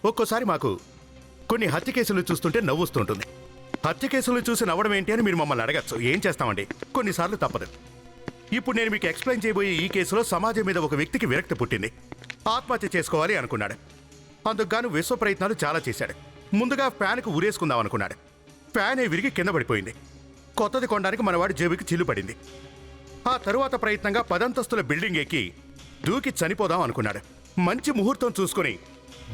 ఒక్కోసారి మాకు కొన్ని హత్య కేసులు చూస్తుంటే నవ్వుస్తుంటుంది. హత్య కేసులు చూసి నవ్వడం ఏంటి అని మీరు మమ్మల్ని అడగచ్చు. ఏం చేస్తామండి, కొన్నిసార్లు తప్పదు. ఇప్పుడు నేను మీకు ఎక్స్ప్లెయిన్ చేయబోయే ఈ కేసులో సమాజం మీద ఒక వ్యక్తికి విరక్తి పుట్టింది. ఆత్మహత్య చేసుకోవాలి అనుకున్నాడు. అందుకు గాను విశ్వ ప్రయత్నాలు చాలా చేశాడు. ముందుగా ఫ్యాన్కు ఉరేసుకుందాం అనుకున్నాడు. ఫ్యానే విరిగి కింద పడిపోయింది. కొత్తది కొనడానికి మనవాడి జేబుకి చిల్లు పడింది. ఆ తరువాత ప్రయత్నంగా 10 అంతస్తుల బిల్డింగ్ ఎక్కి దూకి చనిపోదాం అనుకున్నాడు. మంచి ముహూర్తం చూసుకుని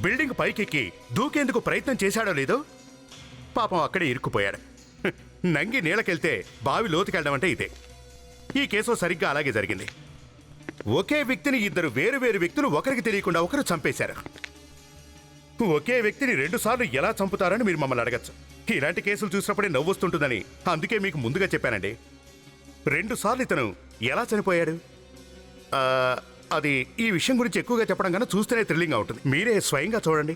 బిల్డింగ్ పైకెక్కి దూకేందుకు ప్రయత్నం చేశాడో లేదో పాపం అక్కడే ఇరుక్కుపోయాడు. నంగి నీళ్ళకెళ్తే బావి లోతుకెళ్ళడం అంటే ఇదే. ఈ కేసు సరిగ్గా అలాగే జరిగింది. ఒకే వ్యక్తిని ఇద్దరు వేరు వేరు వ్యక్తులు ఒకరికి తెలియకుండా ఒకరు చంపేశారు. ఒకే వ్యక్తిని 2 సార్లు ఎలా చంపుతారని మీరు మమ్మల్ని అడగచ్చు. ఇలాంటి కేసులు చూసినప్పుడే నవ్వొస్తుంటుందని అందుకే మీకు ముందుగా చెప్పానండి. 2 సార్లు ఇతను ఎలా చనిపోయాడు? అది ఈ విషయం గురించి ఎక్కువగా చెప్పడం కన్నా చూస్తేనే థ్రిల్లింగ్గా ఉంటుంది. మీరే స్వయంగా చూడండి.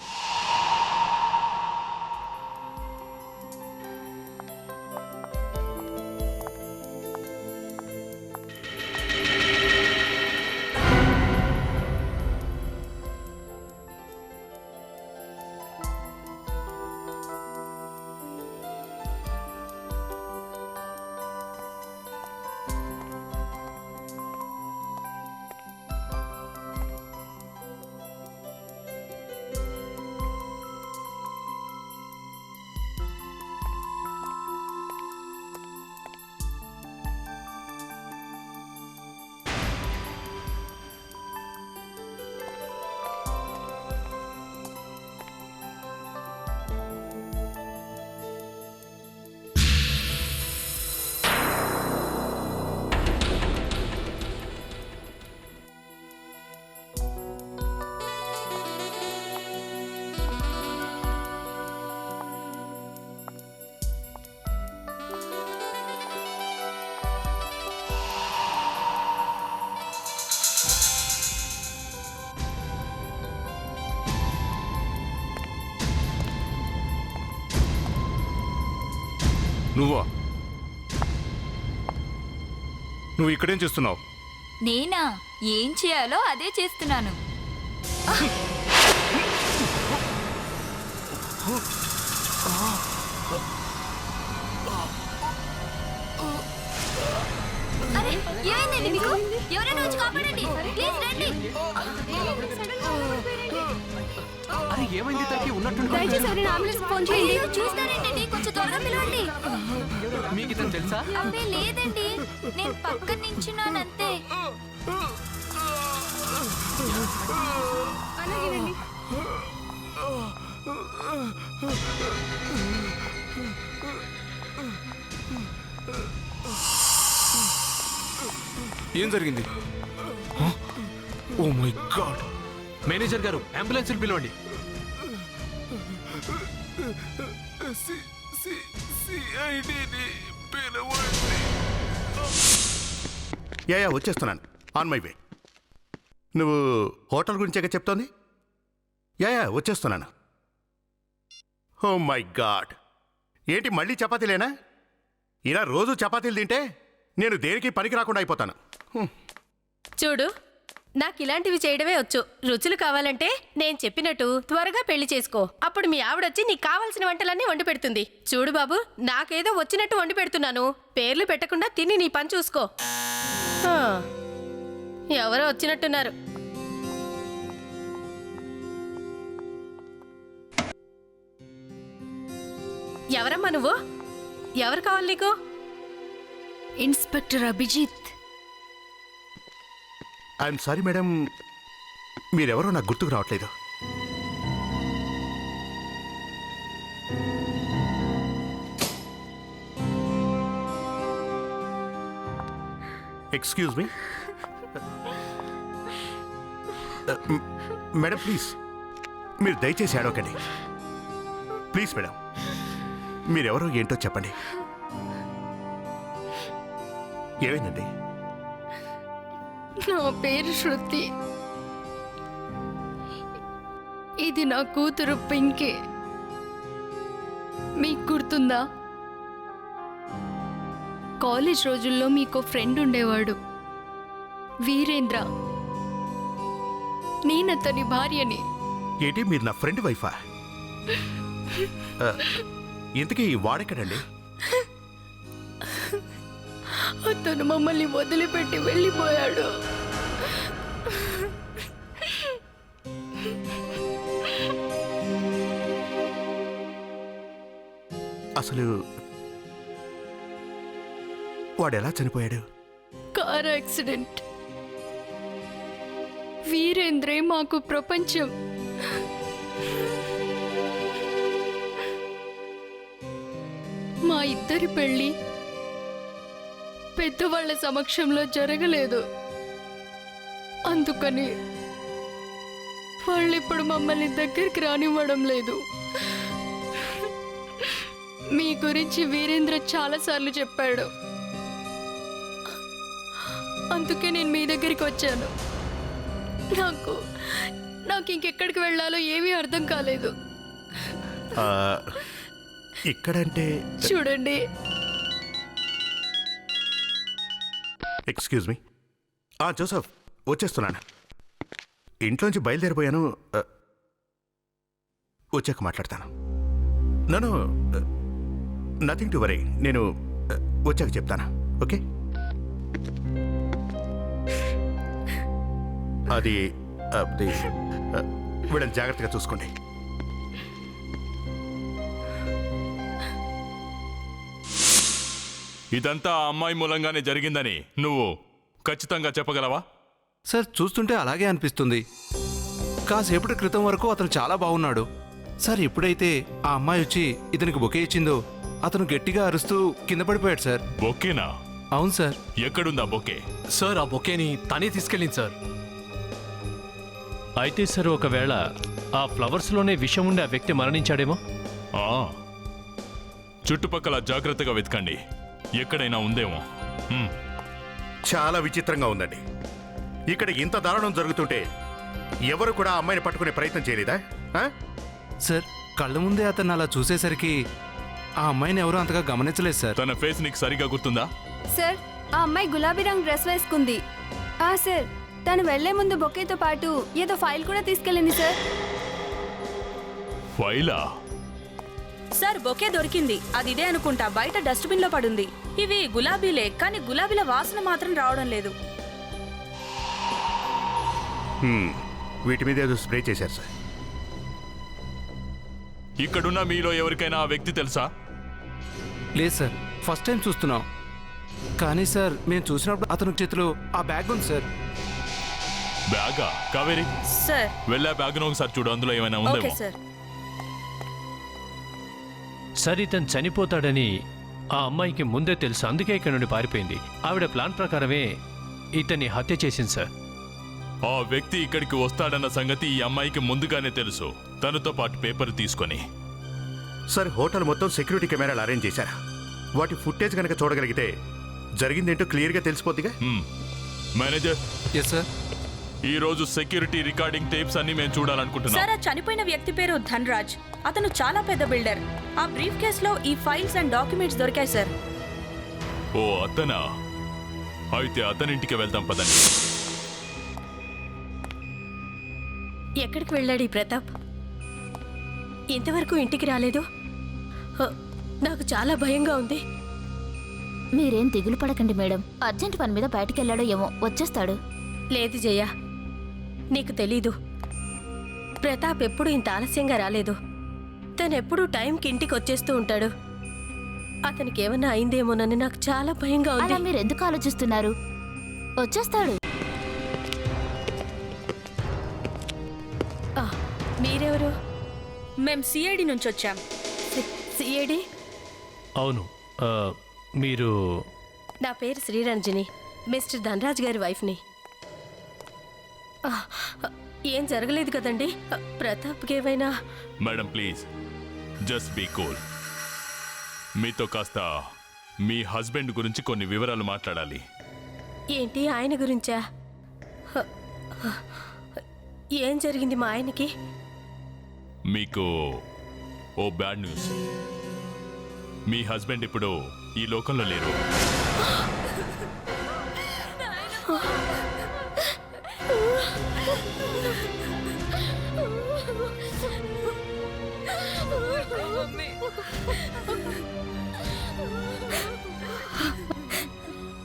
నువ్వు ఇక్కడేం చేస్తున్నావు? నేనా? ఏం చేయాలో అదే చేస్తున్నాను. అరే, ఏమైందండి మీకు? ఎవరైనా వచ్చి కాపాడండి, ప్లీజ్ రండి. అరే ఏమైంది తనకి? ఉన్నట్టు దయచేసి ఎవరైనా అంబులెన్స్ ఫోన్ చేయండి. చూస్తారేంటండి, కొంచెం త్వరగా పిలవండి. మీకు ఇతను తెలుసా? అబ్బే లేదండి, నేను పక్కన నించున్నానంతే. అలాగేనండి. ఏం జరిగింది? Oh my god! మేనేజర్ గారు, అంబులెన్స్ పిలవండి. యా వచ్చేస్తున్నాను. On my way. నువ్వు హోటల్ గురించే చెప్తోంది? యా వచ్చేస్తున్నాను. Oh my god! ఏంటి మళ్ళీ చపాతీలేనా? ఇలా రోజు చపాతీలు తింటే నేను దేనికి పనికి రాకుండా అయిపోతాను. చూడు, నాకు ఇలాంటివి చేయడమే వచ్చు. రుచులు కావాలంటే నేను చెప్పినట్టు త్వరగా పెళ్లి చేసుకో. అప్పుడు మీ ఆవిడొచ్చి నీకు కావాల్సిన వంటలన్నీ వండి పెడుతుంది. చూడు బాబు, నాకేదో వచ్చినట్టు వండి పెడుతున్నాను. పేర్లు పెట్టకుండా తిని నీ పని చూసుకో. ఎవరో వచ్చినట్టున్నారు. ఎవరమ్మా నువ్వు? ఎవరు కావాలి నీకు? Inspector Abhijit. I'm sorry madam, మీరెవరో నాకు గుర్తుకు రావట్లేదు. ఎక్స్క్యూజ్ మీ మేడం, ప్లీజ్ మీరు దయచేసి ఏడవకండి. ప్లీజ్ మేడం, మీరెవరో ఏంటో చెప్పండి. ఏమైందండి? నా పేరు శృతి. ఇది నా కూతురు పింకీ. మీకు గుర్తుందా? కాలేజ్ రోజుల్లో మీకు ఫ్రెండ్ ఉండేవాడు, వీరేంద్ర. నేనతని భార్యని. ఏంటి మీరు నా ఫ్రెండ్ వైఫా? ఇంతకీ వాడెక్కడండి? అతను మమ్మల్ని వదిలిపెట్టి వెళ్ళిపోయాడు. అసలు వాడు ఎలా చనిపోయాడు? Car accident. వీరేంద్రే మాకు ప్రపంచం. మా ఇద్దరి పెళ్లి పెద్దవాళ్ల సమక్షంలో జరగలేదు. అందుకని వాళ్ళిప్పుడు మమ్మల్ని దగ్గరికి రానివ్వడం లేదు. మీ గురించి వీరేంద్ర చాలాసార్లు చెప్పాడు. అందుకే నేను మీ దగ్గరికి వచ్చాను. నాకు ఇంకెక్కడికి వెళ్ళాలో ఏమీ అర్థం కాలేదు. ఇక్కడంటే చూడండి. Excuse me. జోసఫ్, వచ్చేస్తున్నాను. ఇంట్లోంచి బయలుదేరిపోయాను. వచ్చాక మాట్లాడతాను. నన్ను నథింగ్ టు వరీ. నేను వచ్చాక చెప్తాను. ఓకే? అది వీళ్ళని జాగ్రత్తగా చూసుకోండి. ఇదంతా ఆ అమ్మాయి మూలంగానే జరిగిందని నువ్వు ఖచ్చితంగా చెప్పగలవా? సార్, చూస్తుంటే అలాగే అనిపిస్తుంది. కాసేపటి క్రితం వరకు అతను చాలా బాగున్నాడు సార్. ఎప్పుడైతే ఆ అమ్మాయి వచ్చి ఇతనికి బొకే ఇచ్చిందో అతను గట్టిగా అరుస్తూ కింద పడిపోయాడు సార్. బొకేనా? అవును సార్. ఎక్కడుందా బొకే? సార్, ఆ బొకేని తనే తీసుకెళ్ళింది సార్. అయితే సార్, ఒకవేళ ఆ ఫ్లవర్స్లోనే విషం ఉండి ఆ వ్యక్తి మరణించాడేమో. ఆ, చుట్టుపక్కల జాగ్రత్తగా వెతకండి, ఎక్కడైనా ఉందేమో. చాలా విచిత్రంగా ఉందండి. ఇక్కడ ఇంత దారుణం జరుగుతుంటే ఎవరు కూడా ఆ అమ్మాయిని పట్టుకునే ప్రయత్నం చేయలేదా? సార్, కళ్ళ ముందే అతను అలా చూసేసరికి ఆ అమ్మాయిని ఎవరూ అంతగా గమనించలేదు సార్. తన ఫేస్ నీకు సరిగా గుర్తుందా? సార్, ఆ అమ్మాయి గులాబీ రంగు డ్రెస్ వేసుకుంది. సార్, తను వెళ్లే ముందు బొకేతో పాటు ఏదో ఫైల్ కూడా తీసుకెళ్ళింది సార్. ఫైలా? సార్, బొకే దొరికింది. అది ఇదే అనుకుంటా. బయట డస్ట్బిన్ లో పడుంది. ఇవి గులాబీలే, కానీ గులాబీల వాసన మాత్రం రావడం లేదు. వీటి మీద ఏదో స్ప్రే చేశారు సార్. ఇక్కడున్న మీలో ఎవరికైనా ఆ వ్యక్తి తెలుసా? లేదు సార్, ఫస్ట్ టైం చూస్తున్నాం. కానీ సార్, మేము చూసినప్పుడు అతని చేతిలో ఆ బ్యాగ్ ఉంది సార్. బ్యాగా? కావేరి, సార్. వెళ్ళా బ్యాగ్ను ఒకసారి చూడు, అందులో ఏమైనా ఉందేమో. Okay sir. సార్, ఇతను చనిపోతాడని ఆ అమ్మాయికి ముందే తెలుసు. అందుకే ఇక్కడ నుండి పారిపోయింది. ఆవిడ ప్లాన్ ప్రకారమే ఇతన్ని హత్య చేసింది సార్. ఆ వ్యక్తి ఇక్కడికి వస్తాడన్న సంగతి ఈ అమ్మాయికి ముందుగానే తెలుసు, తనతో పాటు పేపర్ తీసుకొని. సార్, హోటల్ మొత్తం సెక్యూరిటీ కెమెరాలు అరేంజ్ చేశారు. వాటి ఫుటేజ్ కనుక చూడగలిగితే జరిగిందేంటో క్లియర్గా తెలిసిపోద్దిగా. మేనేజర్. Yes sir. ఈ రోజు సెక్యూరిటీ రికార్డింగ్ టేప్స్ అన్ని మేము చూడాలనుకుంటున్నాం. సార్, ఆ చనిపోయిన వ్యక్తి పేరు ధన్రాజ్. అతను చాలా పెద్ద బిల్డర్. ఆ బ్రీఫ్ కేసులో ఈ ఫైల్స్ అండ్ డాక్యుమెంట్స్ దొరికాయి సార్. ఓ, అతనా? అయితే అతనింటికి వెళ్దాం పదండి. ఎక్కడికి వెళ్ళాడు ఈ ప్రతాప్? ఇంతవరకు ఇంటికి రాలేదు. నాకు చాలా భయంగా ఉంది. మీరేం దిగులు పడకండి మేడం. అర్జెంట్ పని మీద బయటికి వెళ్ళాడో ఏమో, వచ్చేస్తాడు. లేదు జయ, నీకు తెలీదు. ప్రతాప్ ఎప్పుడు ఇంత ఆలస్యంగా రాలేదు. తనెప్పుడూ టైంకి ఇంటికి వచ్చేస్తూ ఉంటాడు. అతనికి ఏమన్నా అయిందేమోనని నాకు చాలా భయంగా ఉంది. మీరు ఎందుకు ఆలోచిస్తున్నారు? వచ్చేస్తాడు. మీరెవరు? మేం సిఐడి నుంచి వచ్చాం. సిఐడి? అవును. మీరు? నా పేరు శ్రీరంజని, మిస్టర్ ధనరాజ్ గారి వైఫ్ని. ఏం జరగలేదు కదండి? ప్రతాప్కి ఏమైనా? Madam please, just be cool. మీతో కాస్త మీ హస్బెండ్ గురించి కొన్ని వివరాలు మాట్లాడాలి. ఏంటి, ఆయన గురించా? ఏం జరిగింది మా ఆయనకి? మీకు ఓ బ్యాడ్ న్యూస్. మీ హస్బెండ్ ఇప్పుడు ఈ లోకంలో లేరు.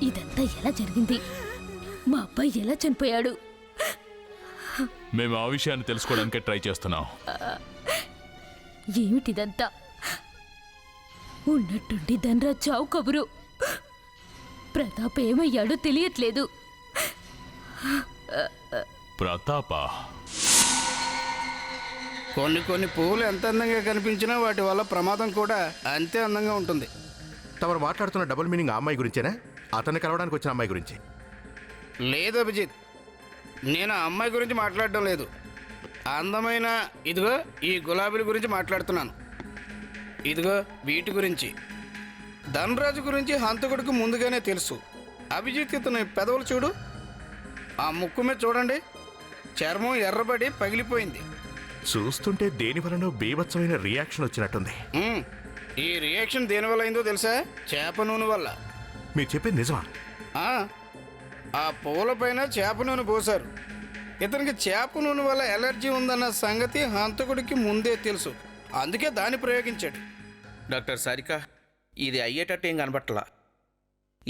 ఇదంతా ఎలా జరిగింది? మా అబ్బాయి ఎలా చనిపోయాడు? మేము ఆ విషయాన్ని తెలుసుకోవడానికే ట్రై చేస్తున్నాం. ఏమిటిదంతా? ఉన్నట్టుండి ధనరాజ్ చావు కబురు. ప్రతాప్ ఏమయ్యాడో తెలియట్లేదు. ప్రతాపా? కొన్ని పువ్వులు ఎంత అందంగా కనిపించినా వాటి వల్ల ప్రమాదం కూడా అంతే అందంగా ఉంటుంది. తమరు మాట్లాడుతున్న డబుల్ మీనింగ్ ఆ అమ్మాయి గురించేనా? అతన్ని కలవడానికి వచ్చిన అమ్మాయి గురించి? లేదు అభిజిత్, నేను ఆ అమ్మాయి గురించి మాట్లాడడం లేదు. అందమైన ఇదిగో ఈ గులాబీల గురించి మాట్లాడుతున్నాను. ఇదిగో వీటి గురించి. ధనరాజు గురించి హంతకుడికి ముందుగానే తెలుసు. అభిజిత్ ఇతని పెదవులు చూడు, ఆ ముక్కు మీద చూడండి, చర్మం ఎర్రబడి పగిలిపోయింది. చూస్తుంటే దేని వలనో బీభత్సమైన రియాక్షన్ వచ్చినట్టుంది. ఈ రియాక్షన్ దేనివల్ల అయిందో తెలుసా? చేప నూనె వల్ల. మీరు చెప్పింది నిజమా? ఆ పూల పైన చేప నూనె పోశారు. ఇతనికి చేప నూనె వల్ల ఎలర్జీ ఉందన్న సంగతి హంతకుడికి ముందే తెలుసు, అందుకే దాన్ని ప్రయోగించాడు. డాక్టర్ సారిక, ఇది అయ్యేటట్టు ఏం కనబట్టలా.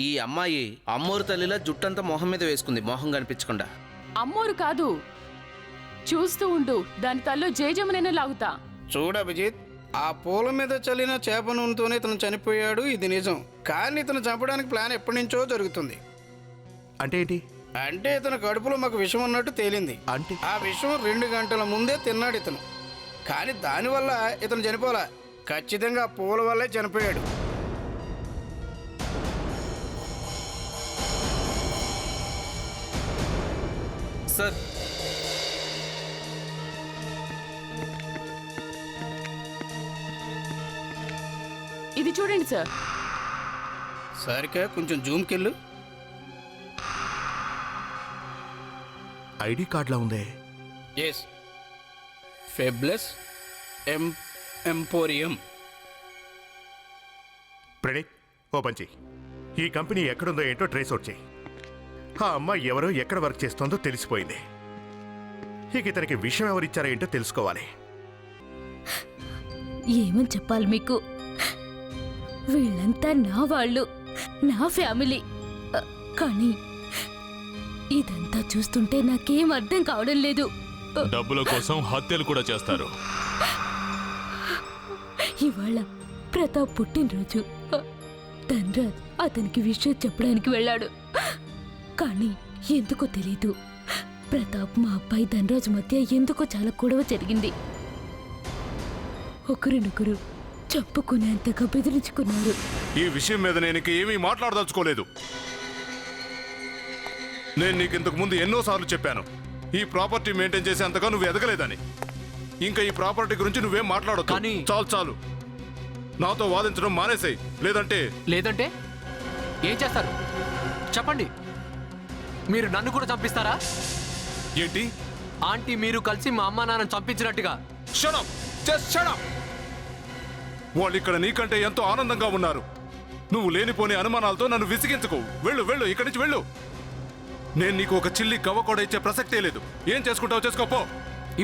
ఈ అమ్మాయి అమ్మోరు తల్లిలా జుట్టంతా మొహం మీద వేసుకుంది, మొహం కనిపించకుండా. అమ్మోరు కాదు, చూస్తూ ఉండు, దాని తల్లో జయజమునైనా లాగుతా. చూడు అభిజిత్, ఆ పూల మీద చల్లిన చేప నూనెతోనే ఇతను చనిపోయాడు, ఇది నిజం. కానీ ఇతను చంపడానికి ప్లాన్ ఎప్పటి నుంచో జరుగుతుంది. అంటే ఏంటి? అంటే ఇతను కడుపులో మాకు విషం ఉన్నట్టు తేలింది. అంటే ఆ విషం 2 గంటల ముందే తిన్నాడు ఇతను. కానీ దానివల్ల ఇతను చనిపోలా, ఖచ్చితంగా ఆ పూల వల్లే చనిపోయాడు. సార్, ఇది చూడండి సార్. సరిగ్గా కొంచెం జూమ్కెళ్ళు. ఐడి కార్డులా ఉందే. Yes, fabulous emporium. ప్రణీత్, ఓ పంచి, ఈ కంపెనీ ఎక్కడుందో ఏంటో ట్రేస్ అవుట్ చేయి. ఆ అమ్మాయి ఎవరో ఎక్కడ వర్క్ చేస్తోందో తెలిసిపోయింది. ఇక ఇతనికి విషయం ఎవరిచ్చారో ఏంటో తెలుసుకోవాలి. ఏమని చెప్పాలి మీకు? వీళ్ళంతా నా వాళ్ళు, నా ఫ్యామిలీ. కానీ ఇదంతా చూస్తుంటే నాకేం అర్థం కావడం లేదు. డబ్బుల కోసం హత్యలు కూడా చేస్తారు. ఇవాళ ప్రతాప్ పుట్టినరోజు. ధనరాజ్ అతనికి విషయం చెప్పడానికి వెళ్ళాడు. కానీ ఎందుకో తెలీదు, ప్రతాప్ మా అబ్బాయి ధనరాజు మధ్య ఎందుకో చాలా గొడవ జరిగింది. ఒకరినొకరు చంపుకునేంతగా బెదిరించుకున్నారు. ఈ విషయం మీద నేను ఏమీ మాట్లాడదలుచుకోలేదు. నేను నీకు ఇంతకు ముందు ఎన్నోసార్లు చెప్పాను, ఈ ప్రాపర్టీ మెయింటైన్ చేసేంతగా నువ్వు ఎదగలేదని. ఇంకా ఈ ప్రాపర్టీ గురించి నువ్వేం మాట్లాడొద్దు. కానీ చాలు, నాతో వాదించడం మానేసేయ్. లేదంటే ఏం చేస్తారు చెప్పండి? మీరు నన్ను కూడా చంపిస్తారా ఏంటి? ఆంటీ మీరు కలిసి మా అమ్మా నాన్నని చంపించినట్టుగా. Shut up! Just shut up! వాళ్ళు ఇక్కడ నీకంటే ఎంతో ఆనందంగా ఉన్నారు. నువ్వు లేనిపోని అనుమానాలతో నన్ను విసిగించుకో. వెళ్ళు, ఇక్కడి నుంచి వెళ్ళు. నేను నీకు ఒక చిల్లి కవ్వ కూడా ఇచ్చే ప్రసక్తే లేదు. ఏం చేసుకుంటావు చేసుకోపో.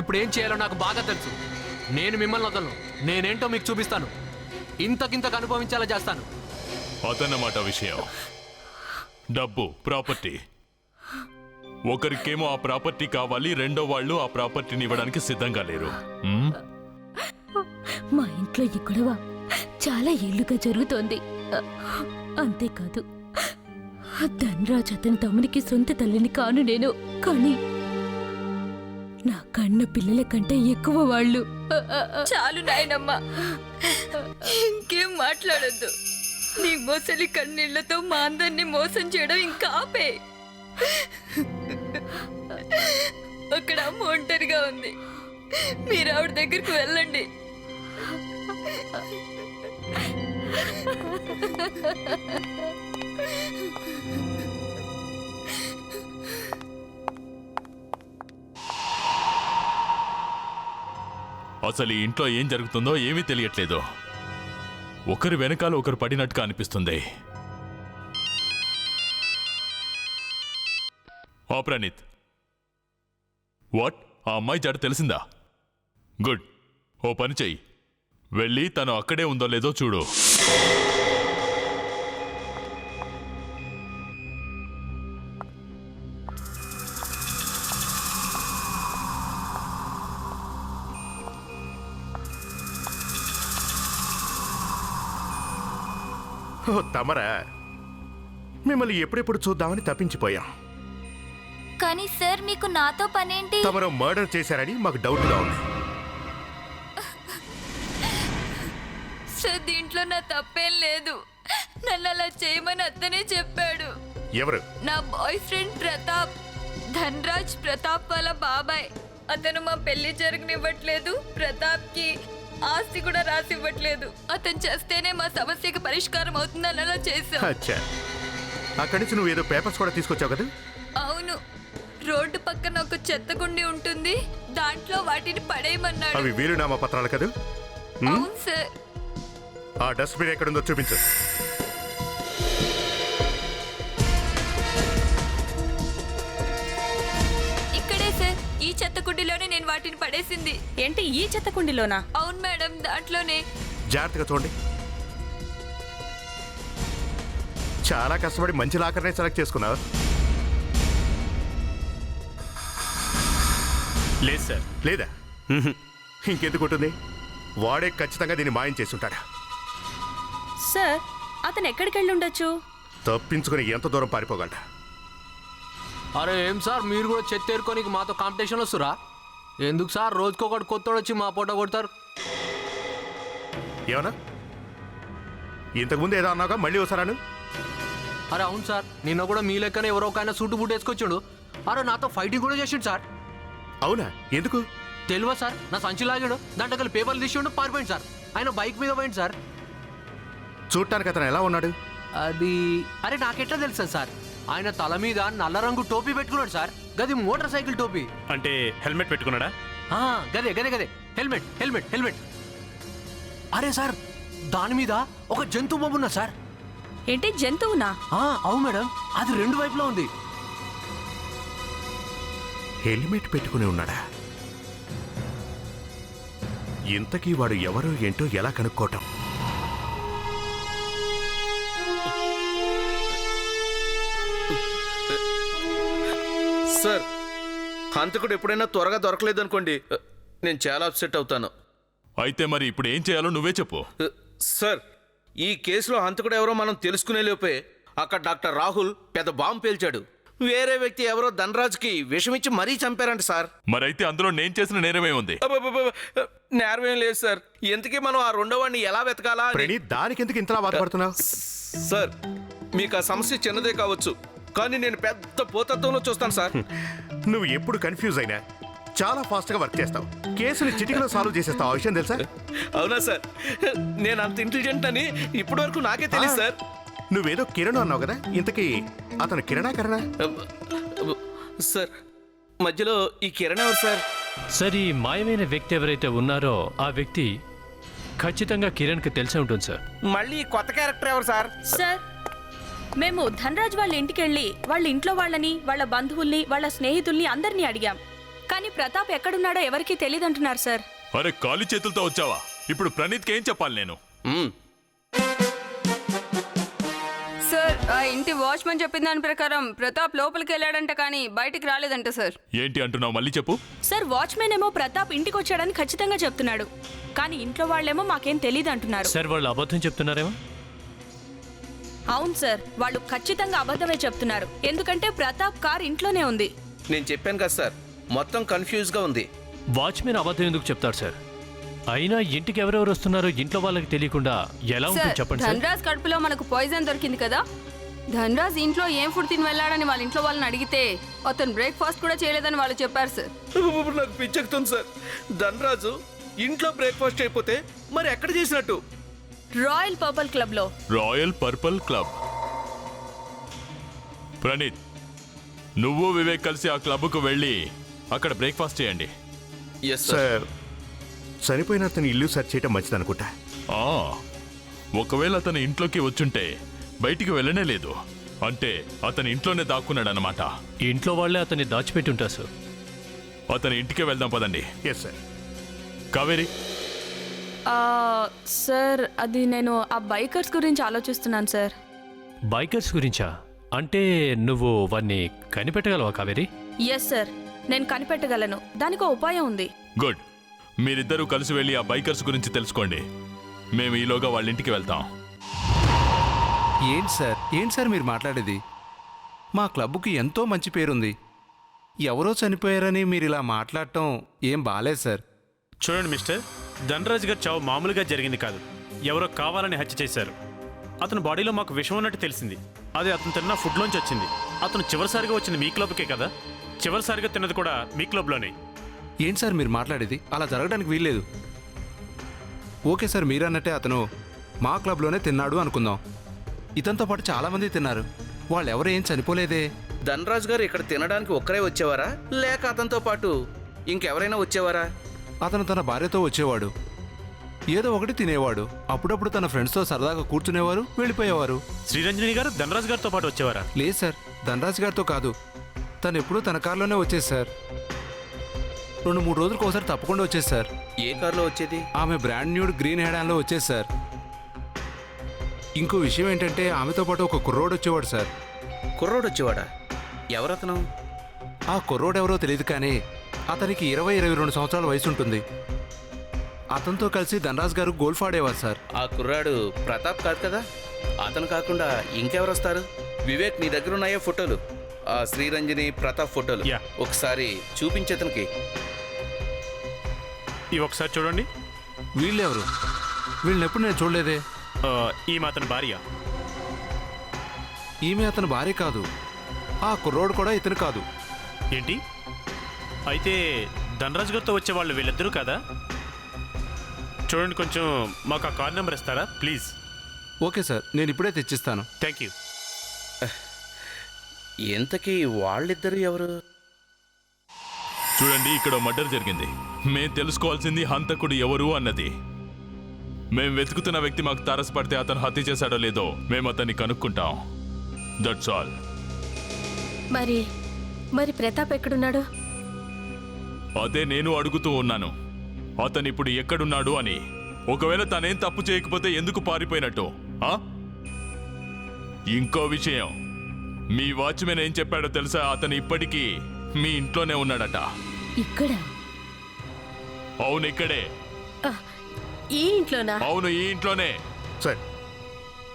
ఇప్పుడు ఏం చేయాలో నాకు బాగా తెలుసు. నేను మిమ్మల్ని వదలను. నేనేంటో మీకు చూపిస్తాను. ఇంతకింతకు అనుభవించేలా చేస్తాను. అదన్నమాట విషయం. డబ్బు, ప్రాపర్టీ. ఒకరికేమో ఆ ప్రాపర్టీ కావాలి, రెండో వాళ్ళు ఆ ప్రాపర్టీని ఇవ్వడానికి సిద్ధంగా లేరు. మా ఇంట్లో ఈ గొడవ చాలా ఏళ్లుగా జరుగుతోంది. అంతేకాదు, ధనరాజ్ అతని తమ్మునికి సొంత తల్లిని కాను నేను. కానీ నా కన్న పిల్లల కంటే ఎక్కువ వాళ్ళు. చాలు నాయనమ్మా, ఇంకేం మాట్లాడొద్దు. నీ మోసలి కన్నీళ్లతో మా అందరినీ మోసం చేయడం ఇంకా ఆపే. అక్కడ అమ్మ ఒంటరిగా ఉంది, మీరు ఆవిడ దగ్గరికి వెళ్ళండి. అసలు ఈ ఇంట్లో ఏం జరుగుతుందో ఏమీ తెలియట్లేదు. ఒకరి వెనకాల ఒకరు పడినట్టుగా అనిపిస్తుంది. ఓ ప్రణీత్, వాట్? ఆ అమ్మాయి జడ తెలిసిందా? గుడ్. ఓ పని చెయ్యి, వెళ్ళి తను అక్కడే ఉందో లేదో చూడు. ఓ తమరా, మిమ్మల్ని ఎప్పుడెప్పుడు చూద్దామని తప్పించిపోయాం. కానీ సార్ మీకు నాతో పనేంటి? తమరు మర్డర్ చేశారని మాకు డౌట్గా ఉంది. సార్ దీంట్లో నా తప్పేం లేదు. నన్ను అలా చేయమని అతనే చెప్పాడు. ఎవరు? నా బాయ్ ఫ్రెండ్ ప్రతాప్, ధన్రాజ్ ప్రతాప్ వాళ్ళ బాబాయ్. అతను మా పెళ్లి జరగనివ్వట్లేదు, ప్రతాప్కి ఆస్తి కూడా రాసివ్వట్లేదు. అతను చేస్తేనే మా సమస్యకి పరిష్కారం అవుతుందని అలా చేశాం. అచ్చా, అక్కడి నుంచి నువ్వు ఏదో పేపర్స్ కూడా తీసుకొచ్చావు కదా? అవును, రోడ్డు పక్కన ఒక చెత్త కుండి ఉంటుంది, దాంట్లో వాటిని పడేయమన్నాడు. అవి వీలునామా పత్రాలు కదా? అవును సార్. ఆ డస్ట్బిన్ ఎక్కడుందో చూపించు. ఇక్కడే సార్, ఈ చెత్త కుండీలోనే నేను వాటిని పడేసింది. ఏంటి ఈ చెత్త కుండీలోనా? అవును మేడం, దాంట్లోనే. జాగ్రత్తగా చూడండి. చాలా కష్టపడి మంచి లాకర్నే సెలెక్ట్ చేసుకున్నావు. లేదు సార్. లేదా? ఇంకెందుకు ఉంటుంది? వాడే ఖచ్చితంగా దీన్ని మాయం చేసి ఉంటాడా. సార్ అతను ఎక్కడికి వెళ్ళి ఉండొచ్చు? తప్పించుకుని ఎంత దూరం పారిపోగలడా? అరే ఏం సార్, మీరు కూడా చెత్త ఏరుకోనికి మాతో కాంపిటీషన్ వస్తురా? ఎందుకు సార్ రోజుకొకటి కొత్తోడు వచ్చి మా పూట కొడతారు? ఏమన్నా ఇంతకుముందు ఏదో అన్నావుగా, మళ్ళీ వస్తారాను? అరే అవును సార్, నిన్న కూడా మీ లెక్కనే ఎవరో ఒక ఆయన సూటు బూట్ వేసుకొచ్చాడు. అరే నాతో ఫైటింగ్ కూడా చేసిండు సార్. అవునా? ఎందుకు తెలియదు సార్. నా సంచి లాగాడు, దాంట్లో కలిసి పేపర్లు తీసిండు, పారిపోయింది సార్. ఆయన బైక్ మీద పోయింది సార్. చూడటానికి అతను ఎలా ఉన్నాడు? అది అరే నాకెట్లా తెలుసా సార్? ఆయన తల మీద నల్ల రంగు టోపీ పెట్టుకున్నాడు సార్. గది మోటార్ సైకిల్ టోపీ. అంటే హెల్మెట్ పెట్టుకున్నాడా? గదే గదే గదే హెల్మెట్ హెల్మెట్ హెల్మెట్. అరే సార్, దాని మీద ఒక జంతువు బొమ్మ ఉన్నా సార్. ఏంటి జంతువునా? అవును మేడం, అది రెండు వైపులా ఉంది. హెల్మెట్ పెట్టుకుని ఉన్నాడా? ఇంతకీ వాడు ఎవరో ఏంటో ఎలా కనుక్కోవటం? సార్, హంతకుడు ఎప్పుడైనా త్వరగా దొరకలేదనుకోండి, నేను చాలా అప్సెట్ అవుతాను. అయితే మరి ఇప్పుడు ఏం చేయాలో నువ్వే చెప్పు. సార్, ఈ కేసులో హంతకుడు ఎవరో మనం తెలుసుకునే లోపే అక్కడ డాక్టర్ రాహుల్ పెద్ద బాంబు పేల్చాడు. వేరే వ్యక్తి ఎవరో ధనరాజ్కి విషమిచ్చి మరీ చంపారంట సార్. మరైతే అందులో నేను చేసిన నేరమే ఉంది. నేరమేం లేదు సార్. ఎందుకే మనం ఆ రెండో వాడిని ఎలా వెతకాలా? దానికి ఎందుకు ఇంతలా బాధపడుతున్నావు? సార్, మీకు ఆ సమస్య చిన్నదే కావచ్చు, కానీ నేను పెద్ద పోతత్వంలో చూస్తాను సార్. నువ్వు ఎప్పుడు కన్ఫ్యూజ్ అయినా చాలా ఫాస్ట్ గా వర్క్ చేస్తావు. కేసుని చిటికలో సాల్వ్ చేసేస్తావు. ఆ విషయం తెలుసా? అవునా సార్? నేను అంత ఇంటెలిజెంట్ అని ఇప్పటి వరకు నాకే తెలియదు సార్. నువ్వేదో కిరణ్ అన్నావు కదా, ఇంతకీ అతను కిరణా కరణా? సార్, మధ్యలో ఈ కిరణ్ ఎవరు సార్? సార్, ఈ మాయమైన వ్యక్తి ఎవరైతే ఉన్నారో ఆ వ్యక్తి ఖచ్చితంగా కిరణ్కి తెలిసే ఉంటుంది సార్. మళ్ళీ కొత్త క్యారెక్టర్ ఎవరు సార్? సార్, మేము ధనరాజ్ వాళ్ళ ఇంటికి వెళ్ళి వాళ్ళ ఇంట్లో వాళ్ళని, వాళ్ళ బంధువుల్ని, వాళ్ళ స్నేహితుల్ని అందరినీ అడిగాం. కానీ ప్రతాప్ ఎక్కడున్నాడో ఎవరికీ తెలియదంటున్నారు సార్. అరే ఖాళీ చేతులతో వచ్చావా? ఇప్పుడు ప్రణీత్కి ఏం చెప్పాలి నేను? సార్, ఆ ఇంటి వాచ్మెన్ చెప్పిన దాని ప్రకారం ప్రతాప్ లోపలికి వెళ్ళాడంట, కానీ బయటికి రాలేదంట సార్. ఏంటి అంటున్నావు? మళ్ళీ చెప్పు. సార్, వాచ్మెన్ ఏమో ప్రతాప్ ఇంటికి వచ్చాడని ఖచ్చితంగా చెప్తున్నాడు, కానీ ఇంట్లో వాళ్ళేమో మాకేం తెలియదు అంటున్నారు. సార్, వాళ్ళు అబద్ధం చెప్తున్నారేమో? అవును సార్, వాళ్ళు ఖచ్చితంగా అబద్ధమే చెప్తున్నారు. ఎందుకంటే ప్రతాప్ కార్ ఇంట్లోనే ఉంది. నేను చెప్పాను కదా సార్, మొత్తం కన్ఫ్యూజ్గా ఉంది. వాచ్మెన్ అబద్ధం ఎందుకు చెప్తారు సార్? అయినా ఇంటికి ఎవరెవరు వస్తున్నారో ఇంట్లో వాళ్ళకి తెలియకుండా ఎలా ఉంటుంది చెప్పండి సార్. ధనరాజ్ కడుపులో మనకు పాయిజన్ దొరికింది కదా. ధనరాజ్ ఇంట్లో ఏం ఫుడ్ తిని వెళ్ళాడని వాళ్ళ ఇంట్లో వాళ్ళని అడిగితే అతను బ్రేక్ఫాస్ట్ కూడా చేయలేదని వాళ్ళు చెప్పారు సార్. నాకు పిచ్చెక్కుతుంది సార్. ధనరాజు ఇంట్లో బ్రేక్ఫాస్ట్ అయిపోతే మరి ఎక్కడ చేసినట్టు? రాయల్ పర్పుల్ క్లబ్ లో. Royal purple club. ప్రణీత్, నువ్వు వివేక్ కలిసి ఆ క్లబ్కు వెళ్ళి అక్కడ బ్రేక్ఫాస్ట్ చేయండి. సార్, చనిపోయిన అతని ఇల్లు సెర్చ్ చేయటం మంచిది అనుకుంటా. ఒకవేళ అతను ఇంట్లోకి వచ్చుంటే బయటికి వెళ్ళనే లేదు, అంటే అతని ఇంట్లోనే దాక్కున్నాడు అన్నమాట. ఇంట్లో వాళ్ళే అతన్ని దాచిపెట్టి ఉంటారు సార్. అతని ఇంటికే వెళ్దాం పదండి. Yes sir. కావేరి? సార్, అది నేను ఆ బైకర్స్ గురించి ఆలోచిస్తున్నాను సార్. బైకర్స్ గురించా? అంటే నువ్వు వాన్ని కనిపెట్టగలవా కావేరి? ఎస్ సార్, నేను కనిపెట్టగలను. దానికి ఉపాయం ఉంది. గుడ్. మీరిద్దరూ కలిసి వెళ్ళి ఆ బైకర్స్ గురించి తెలుసుకోండి. మేము ఈలోగా వాళ్ళ ఇంటికి వెళ్తాం. ఏంటి సార్ మీరు మాట్లాడేది? మా క్లబ్కి ఎంతో మంచి పేరుంది. ఎవరో చనిపోయారని మీరు ఇలా మాట్లాడటం ఏం బాలేదు సార్. చూడండి మిస్టర్, ధనరాజ్ గారు చావు మామూలుగా జరిగింది కాదు. ఎవరో కావాలని హత్య చేశారు. అతని బాడీలో మాకు విషం ఉన్నట్టు తెలిసింది. అది అతను తిన్న ఫుడ్లోంచి వచ్చింది. అతను చివరిసారిగా వచ్చింది మీ క్లబ్కే కదా, చివరిసారిగా తిన్నది కూడా మీ క్లబ్లోనే. ఏంటి సార్ మీరు మాట్లాడేది? అలా జరగడానికి వీల్లేదు. ఓకే సార్, మీరన్నట్టే అతను మా క్లబ్లోనే తిన్నాడు అనుకుందాం. ఇతనితో పాటు చాలామంది తిన్నారు. వాళ్ళెవరు ఏం చనిపోలేదే. ధనరాజ్ గారు ఇక్కడ తినడానికి ఒక్కరే వచ్చేవారా, లేక అతనితో పాటు ఇంకెవరైనా వచ్చేవారా? అతను తన భార్యతో వచ్చేవాడు, ఏదో ఒకటి తినేవాడు. అప్పుడప్పుడు తన ఫ్రెండ్స్తో సరదాగా కూర్చునేవారు, వెళ్ళిపోయేవారు. శ్రీరంజని గారు ధనరాజ్ గారితో పాటు వచ్చేవారా? లేదు సార్, ధనరాజ్ గారితో కాదు. తను ఎప్పుడూ తన కారులోనే వచ్చేది సార్. 2-3 రోజులకు ఒకసారి తప్పకుండా వచ్చేది సార్. ఏ కారులో వచ్చేది? ఆమె బ్రాండ్ న్యూ గ్రీన్ హెడాన్లో వచ్చేది సార్. ఇంకో విషయం ఏంటంటే ఆమెతో పాటు ఒక కుర్రోడు వచ్చేవాడు సార్. కుర్రోడు వచ్చేవాడా? ఎవరతను? ఆ కుర్రోడు ఎవరో తెలియదు, కానీ అతనికి 20-22 సంవత్సరాల వయసు ఉంటుంది. అతనితో కలిసి ధనరాజ్ గారు గోల్ఫ్ ఆడేవారు సార్. ఆ కుర్రాడు ప్రతాప్ కాదు కదా? అతను కాకుండా ఇంకెవరు వస్తారు? వివేక్, నీ దగ్గర ఉన్నాయో ఫోటోలు? ఆ శ్రీరంజని, ప్రతాప్ ఫోటోలు ఒకసారి చూపించేతనికి. ఇవి ఒకసారి చూడండి. వీళ్ళెవరు? వీళ్ళని ఎప్పుడు నేను చూడలేదే. ఈమె అతని భార్య. ఈమె అతని భార్య కాదు. ఆ కుర్రోడు కూడా ఇతను కాదు. ఏంటి? అయితే ధనరాజ్ గారితో వచ్చే వాళ్ళు వీళ్ళిద్దరూ కదా? చూడండి, కొంచెం మాకు ఆ కార్ నెంబర్ ఇస్తారా ప్లీజ్? ఓకే సార్, నేను ఇప్పుడే తెచ్చిస్తాను. Thank you. ఎంతకీ వాళ్ళిద్దరు ఎవరు? చూడండి, ఇక్కడ మర్డర్ జరిగింది. మేం తెలుసుకోవాల్సింది హంతకుడు ఎవరు అన్నది. మేం వెతుకుతున్న వ్యక్తి మాకు తారసపడితే అతను హత్య చేశాడో లేదో మేము అతన్ని కనుక్కుంటాం. That's all. మరి ప్రతాప్ ఎక్కడున్నాడు? అదే నేను అడుగుతూ ఉన్నాను. అతను ఇప్పుడు ఎక్కడున్నాడు అని. ఒకవేళ తనేం తప్పు చేయకపోతే ఎందుకు పారిపోయినట్టు? ఇంకో విషయం, మీ వాచ్మెన్ ఏం చెప్పాడో తెలుసా? అతను ఇప్పటికీ మీ ఇంట్లోనే ఉన్నాడట. ఇక్కడ? అవును, ఇక్కడే. ఈ ఇంట్లోనా? అవును, ఈ ఇంట్లోనే. సార్,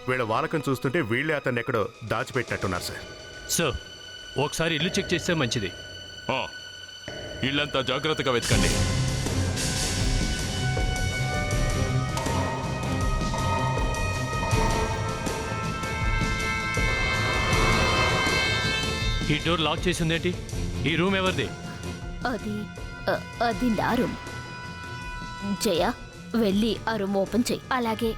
వీళ్ళ వాలకం చూస్తుంటే వీళ్ళే అతన్ని ఎక్కడో దాచిపెట్టినట్టున్నారు సార్. సో ఒకసారి ఇల్లు చెక్ చేస్తే మంచిది. ఇల్లంతా జాగ్రత్తగా వెతకండి. ఈ డోర్ లాక్ చేసి ఉందేంటి? ఈ రూమ్ ఎవరిది? అది నా రూమ్. జయ, వెళ్ళి ఆ రూమ్ ఓపెన్ చెయ్యి. అలాగే.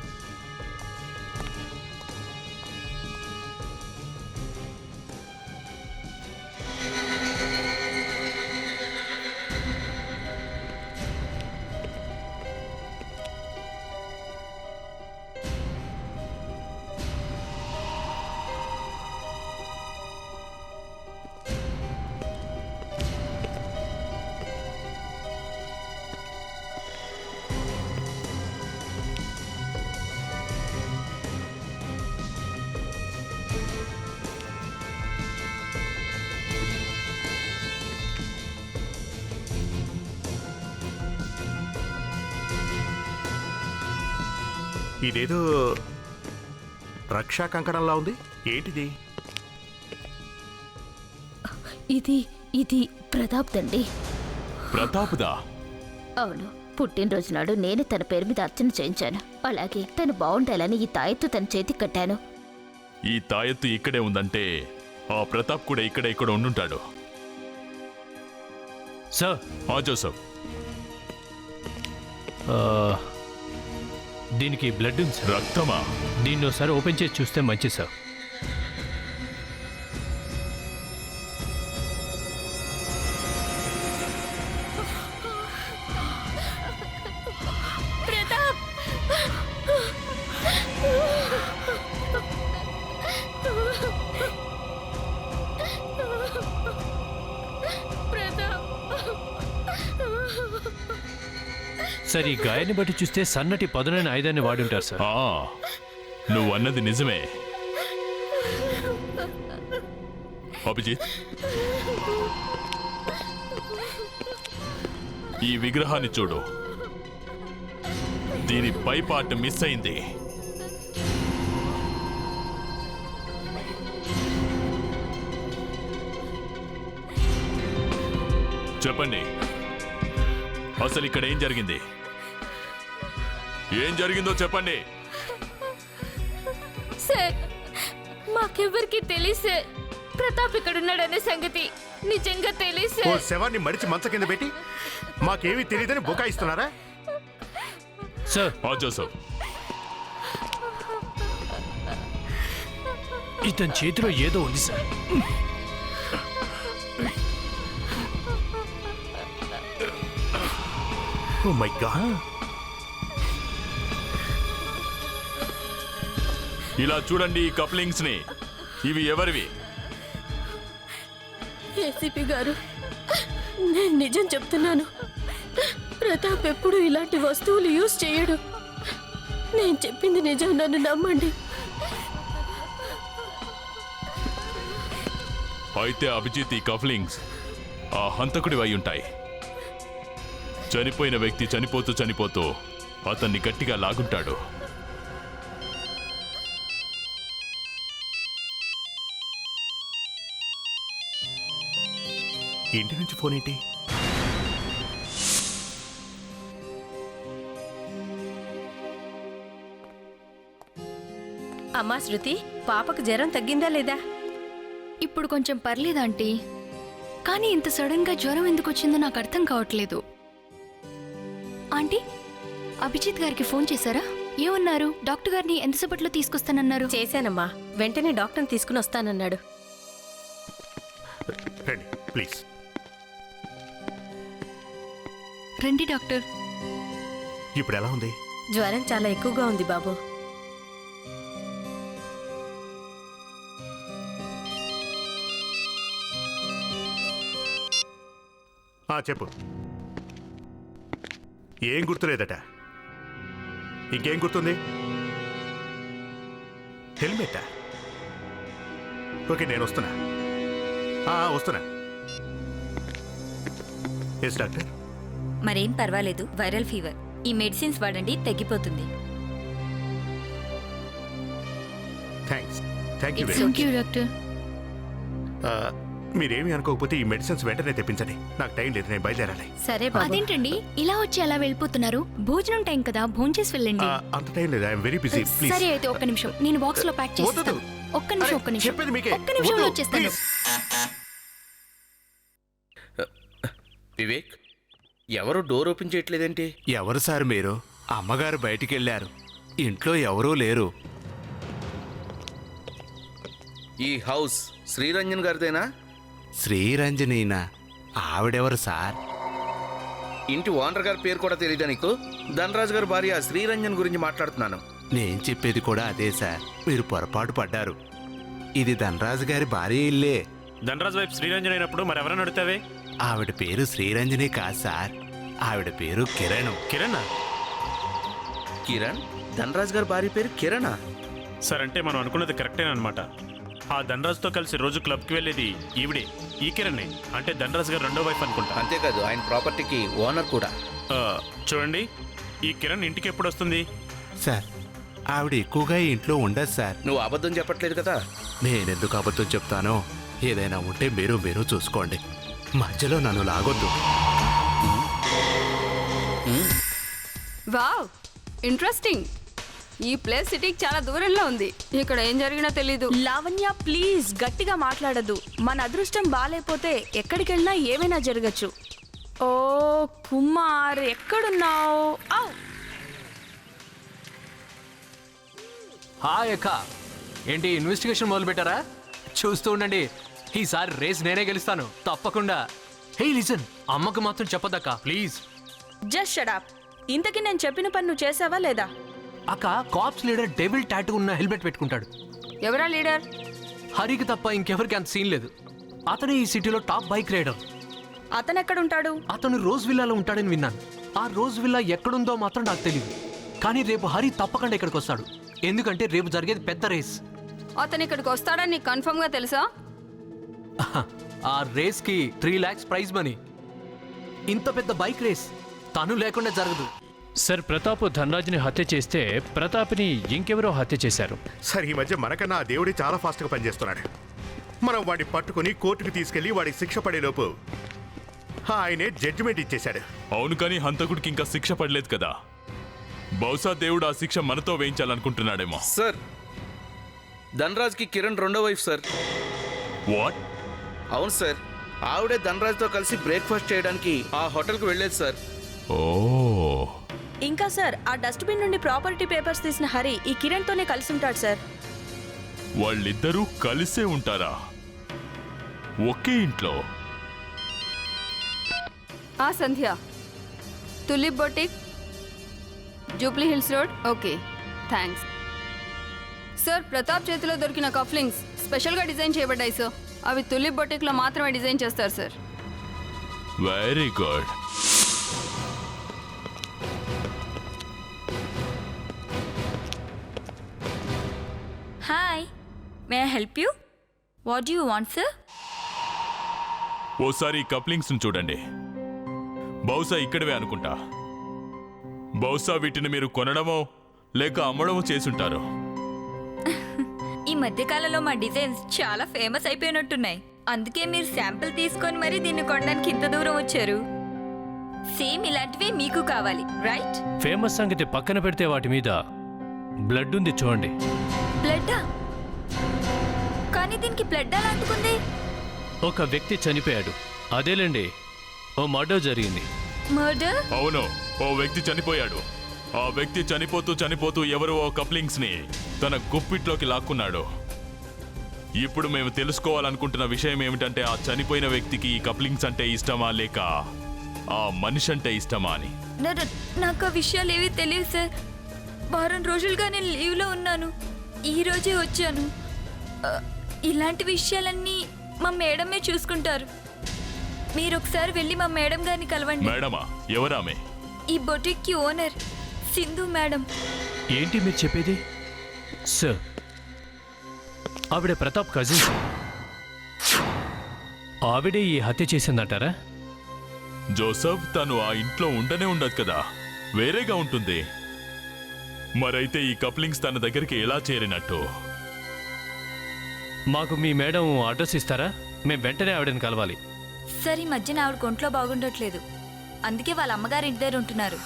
ఇదేదో రక్షా కంకణంలా ఉంది. ఏంటిది? ఇది ప్రతాప్ దండి. ప్రతాప్దా? అవును, పుట్టినరోజు నాడు నేను తన పేరు మీద అర్చన చేయించాను. అలాగే తను బాగుండాలని ఈ తాయెత్తు తన చేతికి కట్టాను. ఈ తాయెత్తు ఇక్కడే ఉందంటే ఆ ప్రతాప్ కూడా ఇక్కడ ఉండుంటాడు. సార్. జోసఫ్, దీనికి బ్లడ్ ఉంది సార్. రక్తమా? దీన్ని ఒకసారి ఓపెన్ చేసి చూస్తే మంచిది సార్. సార్, ఈ గాయాన్ని బట్టి చూస్తే సన్నటి పదునైన ఆయుధాన్ని వాడి ఉంటారు సార్. నువ్వు అన్నది నిజమే అభిజిత్. ఈ విగ్రహాన్ని చూడు. దీని పై పార్ట్ మిస్ అయింది. చెప్పండి, అసలు ఇక్కడ ఏం జరిగింది? ఏం జరిగిందో చెప్పండి. సార్ మాకెవ్వరికి తెలియదు సార్. ప్రతాప్ ఇక్కడ ఉన్నాడనే సంగతి నిజంగా తెలియదు ఓ సార్. శవాన్ని మడిచి మంచ కింద పెట్టి మాకేమీ తెలియదని బుకాయిస్తున్నారా? సార్ జోసఫ్, ఇతని చేతిలో ఏదో ఉంది సార్. Oh my God. ఇలా చూడండి ఈ కప్లింగ్స్ ని. ఇవి ఎవరివి? ఏసీపీ గారు, నేను నిజం చెప్తున్నాను. ప్రతాప్ ఎప్పుడు ఇలాంటి వస్తువులు యూజ్ చేయడు. నేను చెప్పింది నిజం, నన్ను నమ్మండి. అయితే అభిజిత్ ఈ కఫ్లింగ్స్ ఆ హంతకుడి అయి ఉంటాయి. చనిపోయిన వ్యక్తి చనిపోతూ అతన్ని గట్టిగా లాగుంటాడు. ఇంటి నుంచి ఫోన్ ఏంటి? అమ్మా శృతి, పాపకు జ్వరం తగ్గిందా లేదా? ఇప్పుడు కొంచెం పర్లేదు ఆంటీ, కానీ ఇంత సడన్ గా జ్వరం ఎందుకు వచ్చిందో నాకు అర్థం కావట్లేదు. ఆంటీ, అభిజిత్ గారికి ఫోన్ చేశారా? ఏమన్నారు? డాక్టర్ గారిని ఎంతసేపట్లో తీసుకొస్తానన్నారు? చేశానమ్మా, వెంటనే డాక్టర్ని తీసుకుని వస్తానన్నాడు. రండి ప్లీజ్. రండి డాక్టర్. ఇప్పుడు ఎలా ఉంది? జ్వరం చాలా ఎక్కువగా ఉంది బాబు. చెప్పు. ఏం గుర్తులేదట? ఇంకేం గుర్తుంది? హెల్మెట్టా? ఓకే, నేను వస్తున్నా. వస్తున్నా. Yes doctor. మరేం పర్వాలేదు, వైరల్ ఫీవర్. ఈ మెడిసిన్స్ వాడండి, తగ్గిపోతుంది. Thanks. Thank you thank you doctor. మీరేమీ అనుకోకపోతే ఈ మెడిసిన్స్ వెంటనే తెప్పించండి. నాకు టైం లేదు, నేను బయలుదేరాలి. సరే బాబు. అదేంటండి ఇలా వచ్చి అలా వెళ్ళిపోతున్నారు? భోజనం టైం కదా, భోంచేసి వెళ్ళండి. అంత టైం లేదు, ఐఎమ్ వెరీ బిజీ. ప్లీజ్. సరే అయితే ఒక్క నిమిషం, నేను బాక్స్ లో ప్యాక్ చేస్తాను. ఒక్క నిమిషం చెప్పేది మీకే. ఒక్క నిమిషంలో వద్దు, వచ్చేస్తాను. ప్లీజ్. వివేక్, ఎవరు డోర్ ఓపెన్ చేయట్లేదేంటి? ఎవరు సార్ మీరు? అమ్మగారు బయటికి వెళ్ళారు, ఇంట్లో ఎవరూ లేరు. ఈ హౌస్ శ్రీరంజన్ గారిదేనా? శ్రీరంజనీనా? ఆవిడెవరు సార్? ఇంటి ఓనర్ గారి పేరు కూడా తెలియదా నీకు? ధనరాజు గారి భార్య శ్రీరంజన్ గురించి మాట్లాడుతున్నాను. నేను చెప్పేది కూడా అదే సార్, మీరు పొరపాటు పడ్డారు. ఇది ధనరాజు గారి భార్య ఇల్లే. ధనరాజు వైపు శ్రీరంజన్ అయినప్పుడు మరెవరైనా అడుగుతావే? ఆవిడ పేరు శ్రీరంజని కాదు సార్, ఆవిడ పేరు కిరణ్. కిరణ్? కిరణ్? ధనరాజు గారి భార్య పేరు కిరణా? సార్, అంటే మనం అనుకున్నది కరెక్టేనమాట. ఆ ధనరాజుతో కలిసి రోజు క్లబ్కి వెళ్ళేది ఈవిడే, ఈ కిరణ్. అంటే ధనరాజు గారు రెండో వైఫ్ అనుకుంటా. అంతేకాదు, ఆయన ప్రాపర్టీకి ఓనర్ కూడా. చూడండి, ఈ కిరణ్ ఇంటికి ఎప్పుడు వస్తుంది? సార్, ఆవిడ ఎక్కువగా ఈ ఇంట్లో ఉండదు సార్. నువ్వు అబద్ధం చెప్పట్లేదు కదా? నేనెందుకు అబద్ధం చెప్తానో? ఏదైనా ఉంటే మీరు చూసుకోండి, మధ్యలో నన్ను లాగొద్దు. Wow, interesting. ఈ ప్లేస్ సిటీకి చాలా దూరంలో ఉంది. ఇక్కడ ఏం జరిగినా తెలీదు. లావణ్య ప్లీజ్ గట్టిగా మాట్లాడద్దు. మన అదృష్టం బాగాలేకపోతే ఎక్కడికి వెళ్ళినా ఏమైనా జరగచ్చు. ఓ కుమార్, ఎక్కడున్నావు? హాయ్ అక్క, ఏంటి ఇన్వెస్టిగేషన్ మొదలు పెట్టారా? చూస్తూ ఉండండి, ఈసారి రేస్ నేనే గెలుస్తాను తప్పకుండా. హే లిసన్, అమ్మకు మాత్రం చెప్పదక్క ప్లీజ్. Just shut up. ఇంతకీ నేను చెప్పిన పని నువ్వు చేసావా లేదా? అక్క, కాప్స్ లీడర్ డెవిల్ టాటూ ఉన్న హెల్మెట్ పెట్టుకుంటాడు. ఎవరా లీడర్? హరికి తప్ప ఇంకెవరికి అంత సీన్ లేదు. అతనే ఈ సిటీలో టాప్ బైక్ రైడర్. అతను ఎక్కడుంటాడు? అతను రోజ్ విల్లాలో ఉంటాడని విన్నాను. ఆ రోజ్ విల్లా ఎక్కడుందో మాత్రం నాకు తెలియదు. కానీ రేపు హరి తప్పకుండా ఇక్కడికి వస్తాడు, ఎందుకంటే రేపు జరిగేది పెద్ద రేస్. అతను ఇక్కడికి వస్తాడని నీకు కన్ఫర్మ్ గా తెలుసా? ఆ రేస్ కి 3 lakhs ప్రైజ్ మనీ. ఇంత పెద్ద బైక్ రేస్ తను లేకుండా జరగదు. సార్, ప్రతాప్ ధనరాజ్ని హత్య చేస్తే ప్రతాప్ని ఇంకెవరో హత్య చేశారు. సార్, ఈ మధ్య మనకన్నా ఆ దేవుడి చాలా ఫాస్ట్గా పనిచేస్తున్నాడు. మనం వాడిని పట్టుకుని కోర్టుకు తీసుకెళ్లి వాడికి శిక్ష పడేలోపు ఆయనే జడ్జిమెంట్ ఇచ్చేశాడు. అవును, కానీ హంతకుడికి ఇంకా శిక్ష పడలేదు కదా. బహుశా దేవుడు ఆ శిక్ష మనతో వేయించాలనుకుంటున్నాడేమో. సార్, ధనరాజ్కి కిరణ్ రెండో వైఫ్ సార్. వాట్? అవును సార్, ఆవిడే ధనరాజ్తో కలిసి బ్రేక్ఫాస్ట్ చేయడానికి ఆ హోటల్కి వెళ్ళేది సార్. ఓ, ఇంకా సార్, ఆ డస్ట్బిన్ నుండి ప్రాపర్టీ పేపర్స్ తీసిన హరి ఈ కిరణ్తోనే కలిసి ఉంటాడు సార్. వాళ్ళిద్దరూ కలిసే ఉంటారా ఒకే ఇంట్లో? Sandhya, tulip boutique, Jubilee Hills road. Okay, thanks sir. Pratap చేతిలో దొరికిన కఫ్లింగ్స్ స్పెషల్గా డిజైన్ చేయబడ్డాయి సార్. అవి తులిప్ బొటిక్లో మాత్రమే డిజైన్ చేస్తారు sir. Very good. Hi, may I help you? What do you want sir? ఓసారి కప్లింగ్స్ చూడండి. బహుశా ఇక్కడవే అనుకుంటా. బహుశా వీటిని మీరు కొనడమో లేక అమ్మడమో చేసుంటారు. ఈ మధ్యకాలంలో మా డిజైన్స్ చాలా ఫేమస్ అయిపోయినట్టున్నాయి. అందుకే మీరు శాంపిల్ తీసుకొని మరీ దీన్ని కొనడానికి ఇంత దూరం వచ్చారు. సేమ్ ఇలాంటివే మీకు కావాలి, రైట్? ఫేమస్ సంగతి పక్కన పెడితే వాటి మీద బ్లడ్ ఉంది చూడండి. బ్లడ్డా? కానీ దీనికి బ్లడ్ ఎలా అంటుకుంది? ఒక వ్యక్తి చనిపోయాడు. అదేలేండి, ఓ మర్డర్ జరిగింది. మర్డర్? అవును, ఓ వ్యక్తి చనిపోయాడు. ఆ వ్యక్తి చనిపోతూ ఎవరో ఓ కప్లింగ్స్ ని తన గుప్పిట్లోకి లాక్కున్నాడు. ఇప్పుడు మేము తెలుసుకోవాలనుకుంటున్న విషయం ఏమిటంటే ఆ చనిపోయిన వ్యక్తికి ఈ కప్లింగ్స్ అంటే ఇష్టమా లేక ఆ మనిషి అంటే ఇష్టమా అని. నాకు ఆ విషయాలు ఏవి తెలియదు సార్. వారం రోజులుగా నేను లీవ్లో ఉన్నాను. ఈ రోజే వచ్చాను. ఇలాంటి విషయాలన్నీ మా మేడమే చూసుకుంటారు. మీరు ఒకసారి వెళ్ళి మా మేడం గారిని కలవండి. మేడమా? ఎవరామే? ఈ బొటిక్కి ఓనర్ సింధు మేడం. ఏంటి మీరు చెప్పేది? సార్, ఆవిడ ప్రతాప్ కజిన్. ఆవిడే ఈ హత్య చేసిందంటారా? జోసఫ్ తను ఆ ఇంట్లో ఉండనే ఉండదు కదా, వేరేగా ఉంటుంది. మరైతే ఈ కప్లింగ్స్ తన దగ్గరికి ఎలా చేరినట్టు? మాకు మీ మేడం అడ్రస్ ఇస్తారా? మేము వెంటనే ఆవిడని కలవాలి. సార్, ఈ మధ్యన ఆవిడ ఒంట్లో బాగుండట్లేదు. అందుకే వాళ్ళ అమ్మగారి ఇంటి దగ్గర ఉంటున్నారు.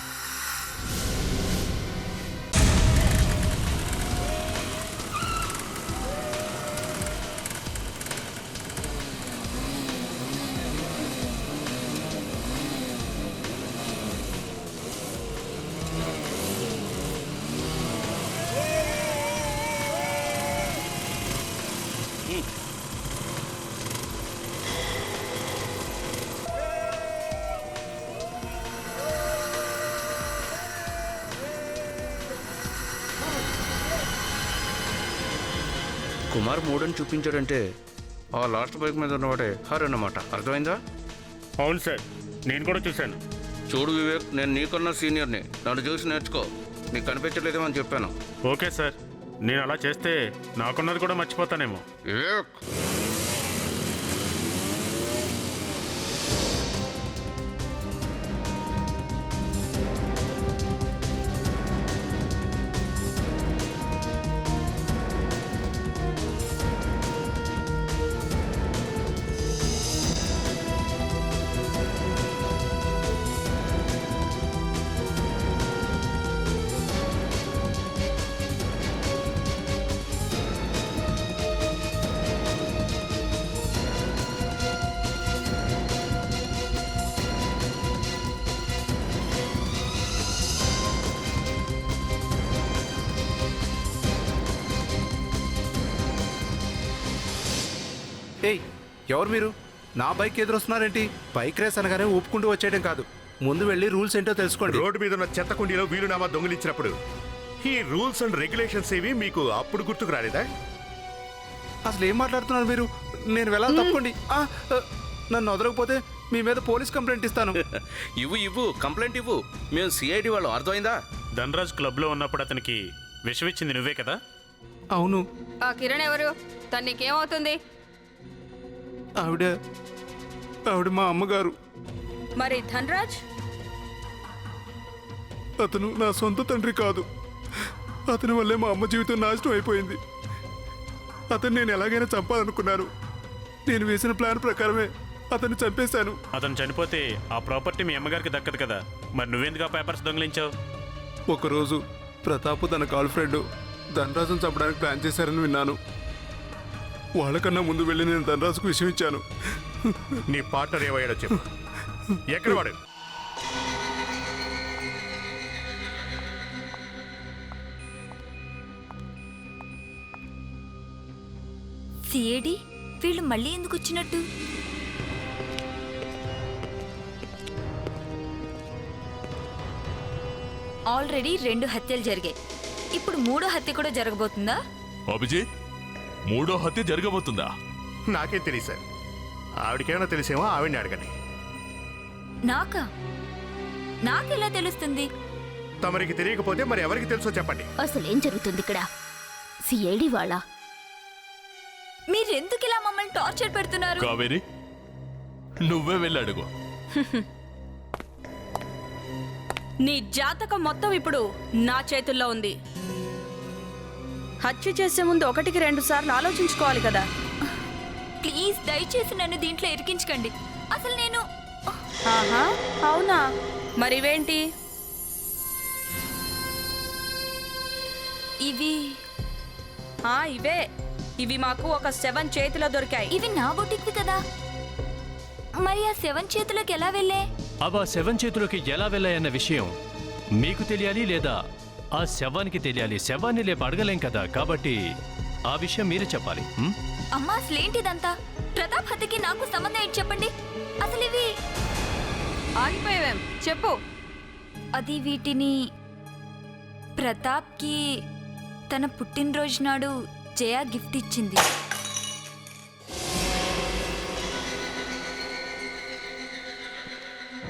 కుమార్ మూడని చూపించాడంటే ఆ లాస్ట్ బైక్ మీద ఉన్నవాడే హర్ అన్నమాట. అర్థమైందా? అవును సార్, నేను కూడా చూశాను. చూడు వివేక్, నేను నీకన్నా సీనియర్ని. నన్ను చూసి నేర్చుకో. నీకు కనిపించలేదేమో అని చెప్పాను. ఓకే సార్, నేను అలా చేస్తే నాకున్నది కూడా మర్చిపోతానేమో. వివేక్, ఏయ్, ఎవరు మీరు? నా బైక్ ఎదురొస్తున్నారేంటి? బైక్ రేస్ అనగానే ఊపుకుంటూ వచ్చేయడం కాదు, ముందు వెళ్ళి రూల్స్ ఏంటో తెలుసుకోండి. రోడ్డు మీద ఉన్న చెత్త కుండీలో వీలునామా దొంగిలించినప్పుడు ఈ రూల్స్ అండ్ రెగ్యులేషన్స్ ఏవి మీకు అప్పుడు గుర్తుకు రాలేదా? అసలు ఏం మాట్లాడుతున్నారు మీరు? నేను వెళ్ళాలి, తప్పుకోండి. నన్ను వదలకపోతే మీ మీద పోలీస్ కంప్లైంట్ ఇస్తాను. ఇవ్వు కంప్లైంట్ ఇవ్వు. మేము సిఐడి వాళ్ళు. అర్థమైందా? ధనరాజ్ క్లబ్లో ఉన్నప్పుడు అతనికి విషం ఇచ్చింది నువ్వే కదా? అవును. ఆ కిరణ్ ఎవరు? తను నీకేమవుతుంది? ఆవిడ మా అమ్మగారు. మరి ధనరాజ్? అతను నా సొంత తండ్రి కాదు. అతని వల్లే మా అమ్మ జీవితం నాశనం అయిపోయింది. అతను నేను ఎలాగైనా చంపాలనుకున్నాను. నేను వేసిన ప్లాన్ ప్రకారమే అతన్ని చంపేశాను. అతను చనిపోతే ఆ ప్రాపర్టీ మీ అమ్మగారికి దక్కదు కదా, మరి నువ్వెందుకు ఆ పేపర్స్ దొంగిలించావు? ఒకరోజు ప్రతాప్ తన గర్ల్ ఫ్రెండ్ ధనరాజును చంపడానికి ప్లాన్ చేశారని విన్నాను. వాళ్ళకన్నా ముందు వెళ్ళి నేను ధనరాజుకు విషయం ఇచ్చాను. నీ పార్ట్నర్ ఏమయ్యాడో చెప్పు. ఎక్కడ వాడు? సిఐడి వీళ్ళు మళ్ళీ ఎందుకు వచ్చినట్టు? ఆల్రెడీ 2 హత్యలు జరిగాయి, ఇప్పుడు 3వ హత్య కూడా జరగబోతుందా? అభిజిత్, 3వ హత్య జరగబోతుందా? నాకేం తెలియదు సార్. ఆవిడకేమైనా తెలిసేమో ఆవిడని అడగండి. నాకెలా తెలుస్తుంది? తమరికి తెలియకపోతే మరి ఎవరికి తెలుసో చెప్పండి. అసలేం జరుగుతుంది ఇక్కడ? సిఐడి వాళ్ళ? మీరెందుకు ఇలా మమ్మల్ని టార్చర్ పెడుతున్నారు? కావేరి, నువ్వే వెళ్ళి అడుగు. నీ జాతకం మొత్తం ఇప్పుడు నా చేతుల్లో ఉంది. హత్య చేసే ముందు 1కి 2 సార్లు ఆలోచించుకోవాలి కదా. ప్లీజ్ దయచేసి నన్ను దీంట్లో ఇరికించకండి. అసలు నేను... ఆహా, అవునా? మరివేంటి? ఇవే. ఇవి మాకు ఒక 7 చేతిలో దొరికాయి. ఇవి నా బొటిక్వి కదా, మరి ఆ 7 చేతులకు ఎలా వెళ్ళే? అవి ఆ 7 చేతులకి ఎలా వెళ్ళాయన్న విషయం మీకు తెలియాలి, లేదా ఆ శవానికి తెలియాలి. శవాన్ని లేపు అడగలేం కదా, కాబట్టి ఆ విషయం మీరే చెప్పాలి. అమ్మా, అసలేంటిదంతా? ప్రతాప్ హత్యకి నాకు సంబంధం ఏంటి చెప్పండి. అసలు ఇవి... ఆగిపోయావేం? చెప్పు. అది వీటిని ప్రతాప్కి తన పుట్టినరోజు నాడు జయ గిఫ్ట్ ఇచ్చింది.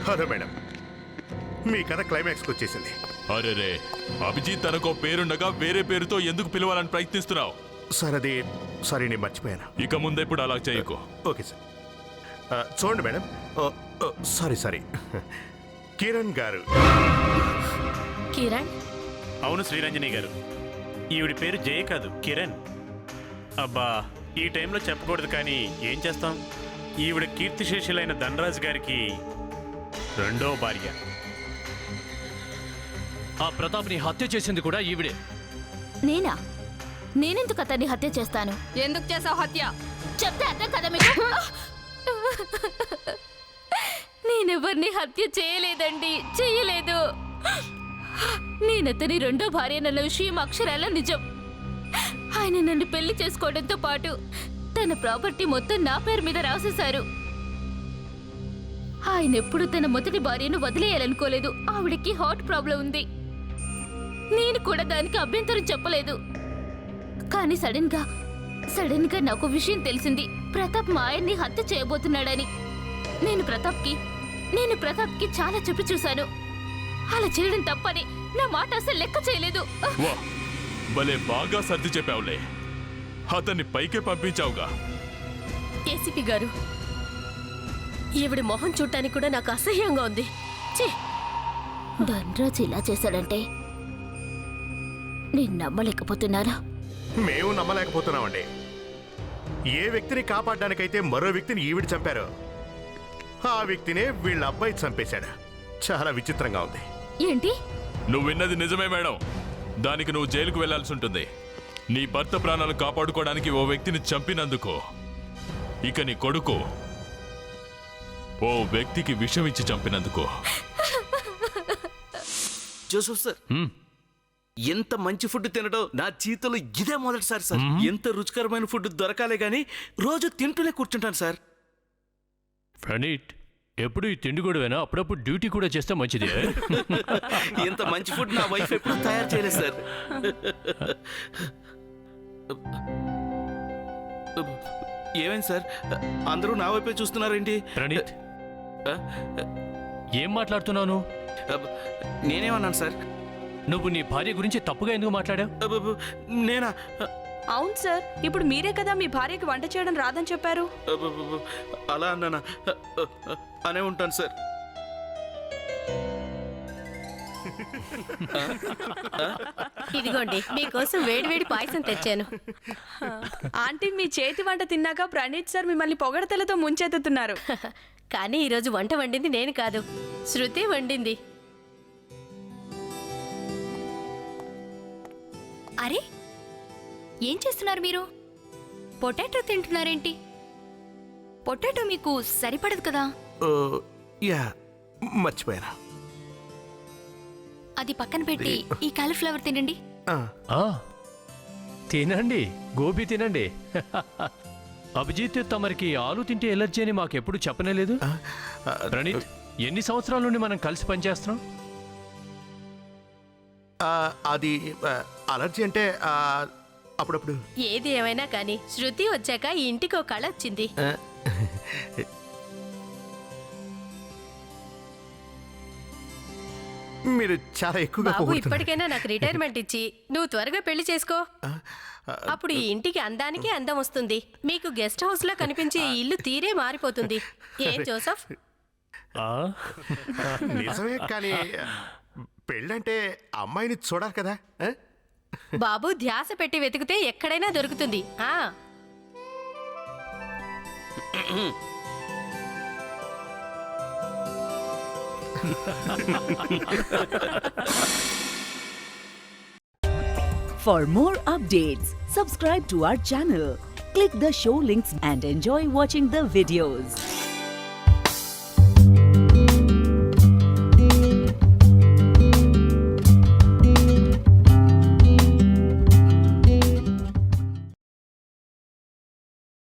హలో మేడం, మీ కథ క్లైమాక్స్కి వచ్చేసింది. అరేరే, అభిజిత్ తనకో పేరుండగా వేరే పేరుతో ఎందుకు పిలవాలని ప్రయత్నిస్తున్నావు? సార్ అది సారీ, నేను మర్చిపోయాను. ఇక ముందెప్పుడు అలా చేయకు. Okay sir. చూడండి మేడం, సారీ కిరణ్ గారు. కిరణ్? అవును శ్రీరంజని గారు, ఈవిడి పేరు జయ కాదు, కిరణ్. అబ్బా, ఈ టైంలో చెప్పకూడదు కానీ ఏం చేస్తాం. ఈవిడ కీర్తిశేషులైన ధనరాజు గారికి 2వ భార్య. ఆ ప్రతాప్ని హత్య చేసింది కూడా ఈవిడే. నేనా? నేనెందుకు అతన్ని హత్య చేస్తాను? ఎందుకు చేసావు హత్య? చెప్తే అర్థం కదా మీకు. నేనెవరిని హత్య చేయలేదండి, చేయలేదు. నేనతని 2వ భార్యనన్న విషయం అక్షరాల నిజం. ఆయన నన్ను పెళ్లి చేసుకోవడంతో పాటు తన ప్రాపర్టీ మొత్తం నా పేరు మీద రాసేశారు. ఆయన ఎప్పుడు తన మొదటి భార్యను వదిలేయాలనుకోలేదు. ఆవిడకి హార్ట్ ప్రాబ్లం ఉంది. నేను కూడా దానికి అభ్యంతరం చెప్పలేదు. కానీ సడన్ గా నాకు విషయం తెలిసింది. ప్రతాప్ మా ఆయన్ని హత్య చేయబోతున్నాడని. నేను ప్రతాప్కి చాలా చెప్పి చూశాను. అలా చేయడం తప్పని నా మాట అసలు లెక్క చేయలేదు. వా, భలే బాగా సర్ది చెప్పావులే. అతన్ని పైకే పంపించావుగా. ఏసీపీ గారు, ఈవిడి మొహం చూడటానికి కూడా నాకు అసహ్యంగా ఉంది. ధనరాజ్ ఇలా చేశాడంటే నేను నమ్మలేకపోతున్నాను. మేము నమ్మలేకపోతున్నామండి. ఏ వ్యక్తిని కాపాడడానికైతే మరో వ్యక్తిని ఈవిడ చంపారో ఆ వ్యక్తినే వీళ్ళ అబ్బాయి చంపేశాడు. చాలా విచిత్రంగా ఉంది. ఏంటి? నువ్వు విన్నది నిజమే మేడం. దానికి నువ్వు జైలుకు వెళ్లాల్సి ఉంటుంది. నీ భర్త ప్రాణాలు కాపాడుకోవడానికి ఓ వ్యక్తిని చంపినందుకు. ఇక నీ కొడుకు ఓ వ్యక్తికి విషం ఇచ్చి చంపినందుకు. జోసఫ్ సార్, ఎంత మంచి ఫుడ్ తినడం నా జీవితంలో ఇదే మొదటిసారి సార్. ఎంత రుచికరమైన ఫుడ్ దొరకాలే గానీ రోజు తింటూనే కూర్చుంటాను సార్. ప్రణీత్, ఎప్పుడు ఈ తిండి గొడవేనా? అప్పుడప్పుడు డ్యూటీ కూడా చేస్తే మంచిది. ఇంత మంచి ఫుడ్ నా వైఫ్ ఎప్పుడు తయారు చేయలేదు సార్. ఏమైంది సార్, అందరూ నా వైపే చూస్తున్నారేంటి? ప్రణీత్, ఏం మాట్లాడుతున్నాను? నేనేమన్నాను సార్? నువ్వు నీ భార్య గురించి తప్పుగా ఎందుకు మాట్లాడావు? నేనా? అవును సార్, ఇప్పుడు మీరే కదా మీ భార్యకి వంట చేయడం రాదని చెప్పారు. అలా అన్నానా? అనే ఉంటాను సార్. ఇదిగోండి మీకోసం వేడివేడి పాయసం తెచ్చాను. ఆంటీ మీ చేతి వంట తిన్నాక ప్రణీత్ సార్ మిమ్మల్ని పొగడతలతో ముంచెత్తుతున్నారు. కానీ ఈరోజు వంట వండింది నేను కాదు, శృతి వండింది. అరే ఏం చేస్తున్నారు మీరు? పొటాటో తింటున్నారేంటి? పొటాటో మీకు సరిపడదు కదా. యా మర్చిపోయాను. అది పక్కన పెట్టి ఈ కాలీఫ్లవర్ తినండి. తినండి, గోబీ తినండి. అభిజిత్ తమరికి ఆలు తింటే ఎలర్జీ అని మాకెప్పుడు చెప్పనేలేదు. ప్రణీత్, ఎన్ని సంవత్సరాల నుండి మనం కలిసి పనిచేస్తున్నాం? అది అలర్జీ అంటే అప్పుడప్పుడు. ఏది ఏమైనా కానీ శృతి వచ్చాక ఈ ఇంటికి ఒక కళ వచ్చింది. మీరు చాలా ఎక్కువగా బాబు పొగుడుతున్నారు. ఇప్పటికైనా నాకు రిటైర్మెంట్ ఇచ్చి నువ్వు త్వరగా పెళ్లి చేసుకో. అప్పుడు ఈ ఇంటికి అందానికి అందం వస్తుంది. మీకు గెస్ట్ హౌస్ లో కనిపించే ఈ ఇల్లు తీరే మారిపోతుంది. ఏం జోసఫ్? నిజమే, కానీ పెళ్ళంటే అమ్మాయిని చూడాలి కదా. బాబు ధ్యాస పెట్టి వెతికితే ఎక్కడైనా దొరుకుతుంది. For more updates, subscribe to our channel, click the show links and enjoy watching the videos.